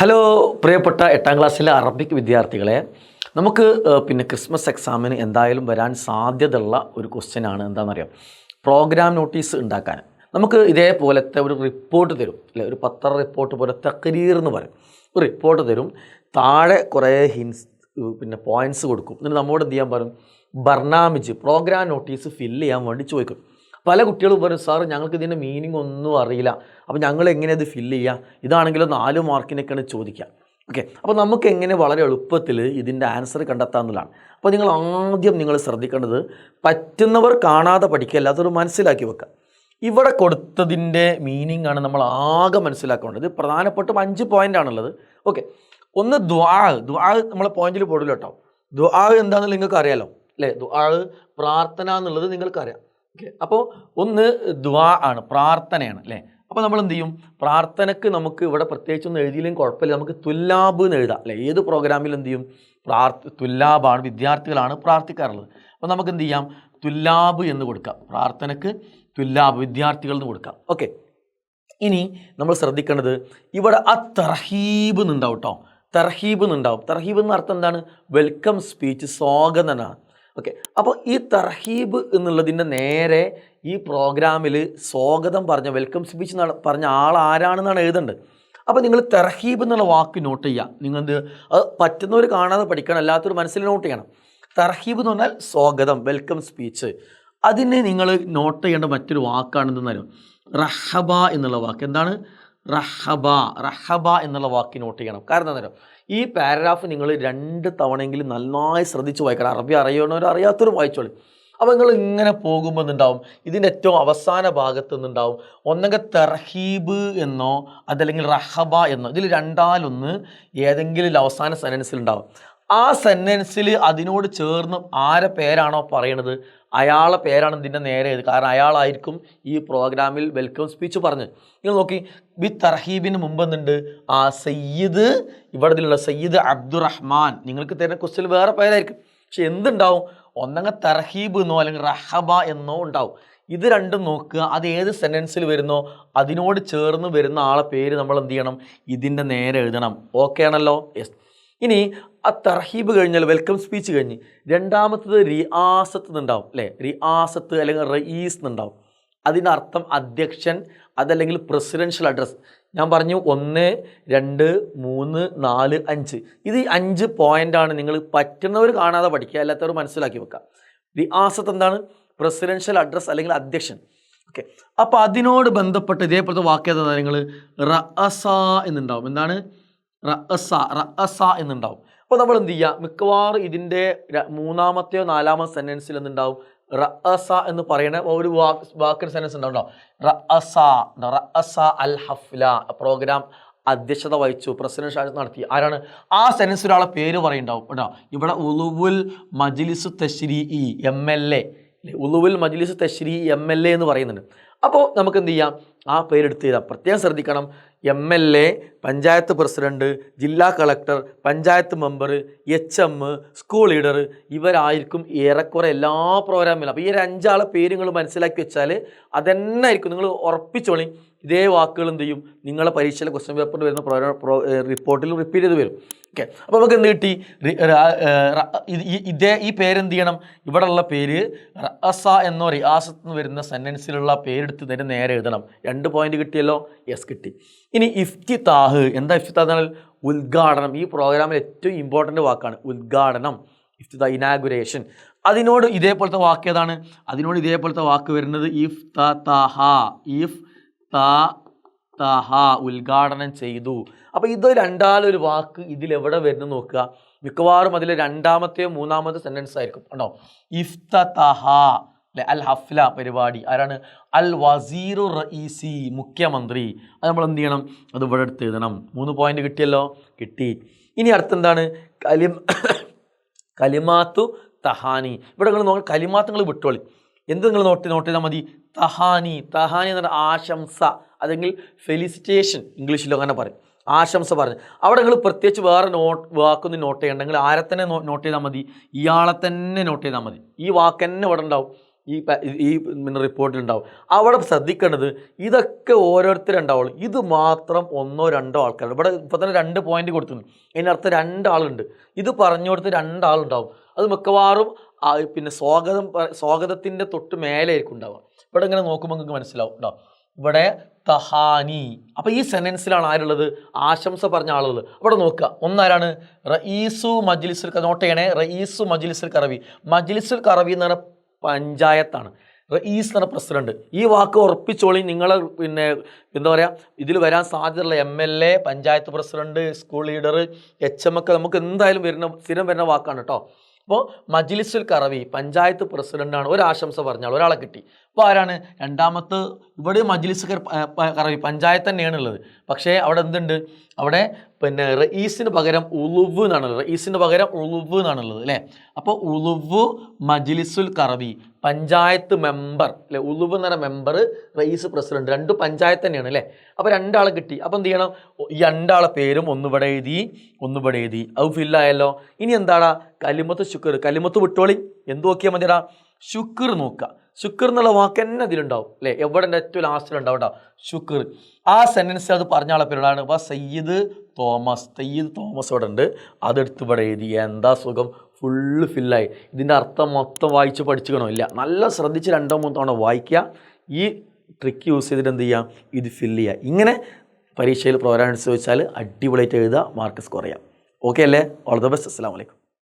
Hello പ്രിയപ്പെട്ട 8ാം ക്ലാസ്സിലെ Arabic വിദ്യാർത്ഥികളെ, നമുക്ക് ക്രിസ്മസ് എക്സാമിന് എന്തായാലും വരാൻ സാധ്യതയുള്ള ഒരു ക്വസ്റ്റ്യനാണ്. എന്താണെന്നറിയാം, പ്രോഗ്രാം നോട്ടീസ് ഉണ്ടാക്കാൻ നമുക്ക് ഇതേപോലത്തെ ഒരു റിപ്പോർട്ട് തരും അല്ലേ, ഒരു പത്ര റിപ്പോർട്ട് പോലെ തക്രീർ എന്ന് പറയും. ഒരു റിപ്പോർട്ട് തരും, താഴെ കുറേ ഹിൻസ് പോയിൻറ്റ്സ് കൊടുക്കും. എന്നിട്ട് നമ്മോട് എന്ത് ചെയ്യാൻ പറയും, ബർനാമിജ് പ്രോഗ്രാം നോട്ടീസ് ഫില്ല് ചെയ്യാൻ വേണ്ടി ചോദിക്കും. പല കുട്ടികളും പറയും, സാർ ഞങ്ങൾക്ക് ഇതിൻ്റെ മീനിങ് ഒന്നും അറിയില്ല, അപ്പോൾ ഞങ്ങൾ എങ്ങനെ ഇത് ഫില്ല് ചെയ്യുക, ഇതാണെങ്കിലും 4 മാർക്കിനൊക്കെയാണ് ചോദിക്കുക. ഓക്കെ, അപ്പോൾ നമുക്ക് എങ്ങനെ വളരെ എളുപ്പത്തിൽ ഇതിൻ്റെ ആൻസർ കണ്ടെത്താമെന്നുള്ളതാണ്. അപ്പോൾ നിങ്ങൾ ശ്രദ്ധിക്കേണ്ടത്, പറ്റുന്നവർ കാണാതെ പഠിക്കുക, അല്ലാത്തൊരു മനസ്സിലാക്കി വെക്കുക. ഇവിടെ കൊടുത്തതിൻ്റെ മീനിങ് ആണ് നമ്മൾ ആകെ മനസ്സിലാക്കേണ്ടത്. ഇത് പ്രധാനപ്പെട്ട 5 പോയിൻ്റാണുള്ളത്. ഓക്കെ, ഒന്ന് ദുആ നമ്മളെ പോയിന്റിൽ പോടില്ല കേട്ടോ. ദുആ എന്താണെന്ന് നിങ്ങൾക്ക് അറിയാലോ അല്ലേ, ദുആ പ്രാർത്ഥന എന്നുള്ളത് നിങ്ങൾക്കറിയാം. ഓക്കെ, അപ്പോൾ ഒന്ന് ദുആ ആണ്, പ്രാർത്ഥനയാണ് അല്ലേ. അപ്പോൾ നമ്മൾ എന്ത് ചെയ്യും, പ്രാർത്ഥനയ്ക്ക് നമുക്ക് ഇവിടെ പ്രത്യേകിച്ചൊന്നും എഴുതിയില്ലെങ്കിൽ കുഴപ്പമില്ല, നമുക്ക് തുല്ലാബ് എന്ന് എഴുതാം അല്ലേ. ഏത് പ്രോഗ്രാമിൽ എന്ത് ചെയ്യും, തുല്ലാബാണ്, വിദ്യാർത്ഥികളാണ് പ്രാർത്ഥിക്കാറുള്ളത്. അപ്പോൾ നമുക്ക് എന്ത് ചെയ്യാം, തുല്ലാബ് എന്ന് കൊടുക്കാം, പ്രാർത്ഥനയ്ക്ക് തുല്ലാബ്, വിദ്യാർത്ഥികൾ എന്ന് കൊടുക്കാം. ഓക്കെ, ഇനി നമ്മൾ ശ്രദ്ധിക്കേണ്ടത് ഇവിടെ തർഹീബ് എന്നുണ്ടാവും കേട്ടോ. തർഹീബ് എന്നുണ്ടാവും. തർഹീബ് എന്ന അർത്ഥം എന്താണ്, വെൽക്കം സ്പീച്ച്, സ്വാഗതനാണ്. ഓക്കെ, അപ്പോൾ ഈ തർഹീബ് എന്നുള്ളതിൻ്റെ നേരെ ഈ പ്രോഗ്രാമിൽ സ്വാഗതം പറഞ്ഞ, വെൽക്കം സ്പീച്ച് പറഞ്ഞ ആൾ ആരാണെന്നാണ് എഴുതേണ്ടത്. അപ്പോൾ നിങ്ങൾ തർഹീബ് എന്നുള്ള വാക്ക് നോട്ട് ചെയ്യുക. നിങ്ങൾ അത് പറ്റുന്നവർ കാണാതെ പഠിക്കണം, അല്ലാത്തൊരു മനസ്സിൽ നോട്ട് ചെയ്യണം. തർഹീബ് എന്ന് പറഞ്ഞാൽ സ്വാഗതം, വെൽക്കം സ്പീച്ച്. അതിനെ നിങ്ങൾ നോട്ട് ചെയ്യേണ്ട മറ്റൊരു വാക്കാണെന്നറിയും, റഹബ എന്നുള്ള വാക്ക്. എന്താണ് റഹബ എന്നുള്ള വാക്ക് നോട്ട് ചെയ്യണം. കാരണം എന്താ പറയുക, ഈ പാരഗ്രാഫ് നിങ്ങൾ 2 തവണയെങ്കിലും നന്നായി ശ്രദ്ധിച്ച് വായിക്കണം. അറബി അറിയണവരും അറിയാത്തവരും വായിച്ചോളൂ. അപ്പോൾ നിങ്ങൾ ഇങ്ങനെ പോകുമ്പോൾ എന്തുണ്ടാവും, ഇതിൻ്റെ ഏറ്റവും അവസാന ഭാഗത്ത് നിന്നുണ്ടാവും ഒന്നെങ്കിൽ തർഹീബ് എന്നോ അതല്ലെങ്കിൽ റഹബ എന്നോ, ഇതിൽ രണ്ടാലൊന്ന് ഏതെങ്കിലും അവസാന സെൻറ്റൻസിൽ ഉണ്ടാവും. ആ സെൻറ്റൻസിൽ അതിനോട് ചേർന്ന് ആരെ പേരാണോ പറയണത് അയാളെ പേരാണ് ഇതിൻ്റെ നേരെ എഴുതുക. കാരണം അയാളായിരിക്കും ഈ പ്രോഗ്രാമിൽ വെൽക്കം സ്പീച്ച് പറഞ്ഞ്. നിങ്ങൾ നോക്കി, ബി തർഹീബിന് മുമ്പ് എന്തുണ്ട്, ആ സയ്യിദ്, ഇവിടെ ഇതിലുള്ള സയ്യിദ് അബ്ദുറഹ്മാൻ. നിങ്ങൾക്ക് തരുന്ന ക്വസ്റ്റ്യൻ വേറെ പേരായിരിക്കും, പക്ഷെ എന്തുണ്ടാവും, ഒന്നങ്ങ് തർഹീബ് എന്നോ അല്ലെങ്കിൽ റഹബ എന്നോ ഉണ്ടാവും. ഇത് രണ്ടും നോക്കുക, അത് ഏത് സെൻറ്റൻസിൽ വരുന്നോ അതിനോട് ചേർന്ന് വരുന്ന ആളെ പേര് നമ്മൾ എന്ത് ചെയ്യണം, ഇതിൻ്റെ നേരെ എഴുതണം. ഓക്കെ ആണല്ലോ? യെസ്. ഇനി ആ തർഹീബ് കഴിഞ്ഞാൽ, വെൽക്കം സ്പീച്ച് കഴിഞ്ഞ് രണ്ടാമത്തത് റിയാസത്ത് എന്നുണ്ടാവും അല്ലേ. റിയാസത്ത് അല്ലെങ്കിൽ റയീസ് എന്നുണ്ടാവും. അതിൻ്റെ അർത്ഥം അധ്യക്ഷൻ, അതല്ലെങ്കിൽ പ്രസിഡൻഷ്യൽ അഡ്രസ്. ഞാൻ പറഞ്ഞു 1, 2, 3, 4, 5. ഇത് 5 പോയിൻ്റാണ്. നിങ്ങൾ പറ്റുന്നവർ കാണാതെ പഠിക്കുക, അല്ലാത്തവർ മനസ്സിലാക്കി വെക്കുക. റിയാസത്ത് എന്താണ്, പ്രസിഡൻഷ്യൽ അഡ്രസ് അല്ലെങ്കിൽ അധ്യക്ഷൻ. ഓക്കെ, അപ്പോൾ അതിനോട് ബന്ധപ്പെട്ട് ഇതേപോലത്തെ വാക്യം നിങ്ങൾ റഅസ എന്നുണ്ടാവും. എന്താണ്, റഅസ എന്നുണ്ടാവും. അപ്പോൾ നമ്മൾ എന്ത് ചെയ്യുക, മിക്കവാറും ഇതിൻ്റെ 3-ാമത്തെയോ 4-ാമത്തെ സെൻറ്റൻസിൽ എന്തുണ്ടാവും, റഅസ എന്ന് പറയുന്ന ഒരു വാക്കിന് സെൻറ്റൻസ് ഉണ്ടാവും. റഅസ അൽ ഹഫ്ല, പ്രോഗ്രാം അധ്യക്ഷത വഹിച്ചു, പ്രസിഡൻഷ്യൽ നടത്തി. ആരാണ് ആ സെൻറ്റൻസിൽ ഒരാളെ പേര് പറയുണ്ടാവും കേട്ടോ. ഇവിടെ ഉളുവുൽ മജ്ലിസ് തശ്രീഇ MLA, ഉളുവുൽ മജ്ലിസ് തശ്രീഇ MLA എന്ന് പറയുന്നുണ്ട്. അപ്പോൾ നമുക്ക് എന്ത് ചെയ്യാം, ആ പേരെടുത്ത് ചെയ്താൽ പ്രത്യേകം ശ്രദ്ധിക്കണം. MLA, പഞ്ചായത്ത് പ്രസിഡന്റ്, ജില്ലാ collector, panchayat member, HM, school leader, ഇവരായിരിക്കും ഏറെക്കുറെ എല്ലാ പ്രോഗ്രാമിലും. അപ്പോൾ ഈ 5 ആളെ പേര് നിങ്ങൾ മനസ്സിലാക്കി വെച്ചാൽ അതന്നെ ആയിരിക്കും. നിങ്ങൾ ഉറപ്പിച്ചോളി, ഇതേ വാക്കുകൾ എന്ത് ചെയ്യും, നിങ്ങളെ പരീക്ഷയിലെ ക്വസ്റ്റ്യൻ പേപ്പറിൽ വരുന്ന റിപ്പോർട്ടിൽ റിപ്പീറ്റ് ചെയ്ത് വരും. ഓക്കെ, അപ്പോൾ നമുക്ക് എന്ത് കിട്ടി, ഈ പേരെന്ത് ചെയ്യണം, ഇവിടെ ഉള്ള പേര് റഅസ എന്നോ റിയാസത്ത് എന്ന് വരുന്ന സെൻറ്റൻസിലുള്ള പേരെടുത്ത് തന്നെ നേരെ എഴുതണം. 2 പോയിന്റ് കിട്ടിയല്ലോ? യെസ്, കിട്ടി. ഇനി ഇഫ്തിതാഹ്, എന്താ ഇഫ്തിതാഹ്? ഉദ്ഘാടനം. ഈ പ്രോഗ്രാമിൽ ഏറ്റവും ഇമ്പോർട്ടൻ്റ് വാക്കാണ് ഉദ്ഘാടനം, ഇനാഗുറേഷൻ. അതിനോട് ഇതേപോലത്തെ വാക്ക് ഏതാണ്, അതിനോട് ഇതേപോലത്തെ വാക്ക് വരുന്നത് ഇഫ്തതഹ, ഉദ്ഘാടനം ചെയ്തു. അപ്പോൾ ഇത് രണ്ടാലൊരു വാക്ക് ഇതിലെവിടെ വരുന്നു നോക്കുക. മിക്കവാറും അതിൽ 2-ാമത്തെയോ 3-ാമത്തെ സെൻറ്റൻസ് ആയിരിക്കും കേട്ടോ. ഇഫ്തതഹ അല്ലെ, അൽ ഹഫ്ല പരിപാടി. ആരാണ്, അൽ വസീറു റഈസി, മുഖ്യമന്ത്രി. അത് നമ്മൾ എന്ത് ചെയ്യണം, അത് ഇവിടെ എടുത്ത് എഴുതണം. 3 പോയിന്റ് കിട്ടിയല്ലോ? കിട്ടി. ഇനി അടുത്തെന്താണ്, കലിമാത്തു തഹാനി. ഇവിടെ നിങ്ങൾ കലിമാത്ത് നിങ്ങൾ വിട്ടോളി. എന്ത് നിങ്ങൾ നോട്ട് ചെയ്താൽ മതി, തഹാനി എന്ന് പറഞ്ഞാൽ ആശംസ, അല്ലെങ്കിൽ ഫെലിസിറ്റേഷൻ, ഇംഗ്ലീഷിലോ അങ്ങനെ പറയും, ആശംസ പറഞ്ഞു. അവിടെ നിങ്ങൾ പ്രത്യേകിച്ച് വേറെ വാക്കൊന്നും നോട്ട് ചെയ്യണ്ടെങ്കിൽ ആരെ തന്നെ നോട്ട് ചെയ്താൽ മതി, ഇയാളെ തന്നെ നോട്ട് ചെയ്താൽ മതി. ഈ വാക്ക് തന്നെ ഇവിടെ ഉണ്ടാവും. ഈ റിപ്പോർട്ടിലുണ്ടാവും. അവിടെ ശ്രദ്ധിക്കേണ്ടത് ഇതൊക്കെ ഓരോരുത്തരുണ്ടാവുള്ളൂ. ഇത് മാത്രം 1-2 ആൾക്കാർ. ഇവിടെ ഇപ്പോൾ തന്നെ 2 പോയിന്റ് കൊടുത്തിട്ടുണ്ട്. അതിനർത്ഥം 2 ആളുണ്ട്. ഇത് പറഞ്ഞു കൊടുത്ത് 2 ആളുണ്ടാവും. അത് മിക്കവാറും പിന്നെ സ്വാഗതത്തിൻ്റെ തൊട്ട് മേലെ ആയിരിക്കും ഉണ്ടാവുക. ഇവിടെ ഇങ്ങനെ നോക്കുമ്പോൾ നിങ്ങൾക്ക് മനസ്സിലാവും കേട്ടോ. ഇവിടെ തഹാനി. അപ്പോൾ ഈ സെൻറ്റൻസിലാണ് ആരുള്ളത്? ആശംസ പറഞ്ഞ ആളുള്ളത്. അവിടെ നോക്കുക. ഒന്നാരാണ്? റയീസു മജ്ലിസുൽ, നോട്ട് ചെയ്യണേ, റയീസു മജ്ലിസുൽ കറവി. മജ്ലിസുൽ കറവി എന്ന് പറഞ്ഞ പഞ്ചായത്താണ്. റയീസ് എന്ന് പറഞ്ഞ പ്രസിഡന്റ്. ഈ വാക്ക് ഉറപ്പിച്ചോളി. നിങ്ങൾ പിന്നെ എന്താ പറയുക, ഇതിൽ വരാൻ സാധ്യതയുള്ള MLA, panchayat president, school leader, HM ഒക്കെ നമുക്ക് എന്തായാലും സ്ഥിരം വരുന്ന വാക്കാണ് കേട്ടോ. അപ്പോൾ മജ്ലിസുൽ കറവി പഞ്ചായത്ത് പ്രസിഡന്റാണ്. ഒരാശംസ പറഞ്ഞാൽ ഒരാളെ കിട്ടി. അപ്പോൾ ആരാണ് രണ്ടാമത്തെ? ഇവിടെ മജ്ലിസ് കറവി പഞ്ചായത്ത് തന്നെയാണ് ഉള്ളത്. പക്ഷേ അവിടെ എന്തുണ്ട്? അവിടെ പിന്നെ റയീസിന് പകരം ഉളുവ് എന്നാണുള്ളത്. റയീസിന് പകരം ഉളുവ് എന്നാണുള്ളത് അല്ലേ. അപ്പോൾ ഉളുവ് മജ്ലിസുൽ കറവി പഞ്ചായത്ത് മെമ്പർ അല്ലേ. ഉളുവ് എന്ന് പറഞ്ഞ മെമ്പർ, റയീസ് പ്രസിഡന്റ്, 2 പഞ്ചായത്ത് തന്നെയാണ് അല്ലേ. അപ്പോൾ 2 ആളെ കിട്ടി. അപ്പോൾ എന്ത് ചെയ്യണം? ഈ 2 ആളെ പേരും ഒന്നിവിടെ എഴുതി, ഒന്നിവിടെ എഴുതി. അത് ഫില്ലായല്ലോ. ഇനി എന്താടാ? കലിമത്ത് ശുക്ർ. കലിമത്ത് വിട്ടോളി. എന്ത് നോക്കിയാൽ മതിടാ? ശുക്ർ നോക്കുക. ശുക്ർ എന്നുള്ള വാക്ക് തന്നെ ഇതിലുണ്ടാവും അല്ലേ. എവിടെ ഏറ്റവും ലാസ്റ്റിലുണ്ടാവും കേട്ടോ ശുക്ർ. ആ സെൻറ്റൻസ് അത് പറഞ്ഞ ആളെ പേരാണ്. അപ്പോൾ സയ്യിദ് തോമസ് ഇവിടെ ഉണ്ട്. അതെടുത്ത് ഇവിടെ എഴുതി. എന്താ സുഖം, ഫുള്ള് ഫില്ലായി. ഇതിൻ്റെ അർത്ഥം മൊത്തം വായിച്ച് പഠിച്ചിക്കണോ? ഇല്ല. നല്ല ശ്രദ്ധിച്ച് 2-3 തവണ വായിക്കുക. ഈ ട്രിക്ക് യൂസ് ചെയ്തിട്ട് എന്ത് ചെയ്യുക? ഇത് ഫില്ല് ചെയ്യുക. ഇങ്ങനെ പരീക്ഷയിൽ പ്രോഗ്രാം ചോദിച്ചാൽ അടിപൊളിയായിട്ട് എഴുതുക, മാർക്ക് സ്കോർ ചെയ്യാം. ഓക്കെ അല്ലേ? All the best. അസ്സലാമു അലൈക്കും.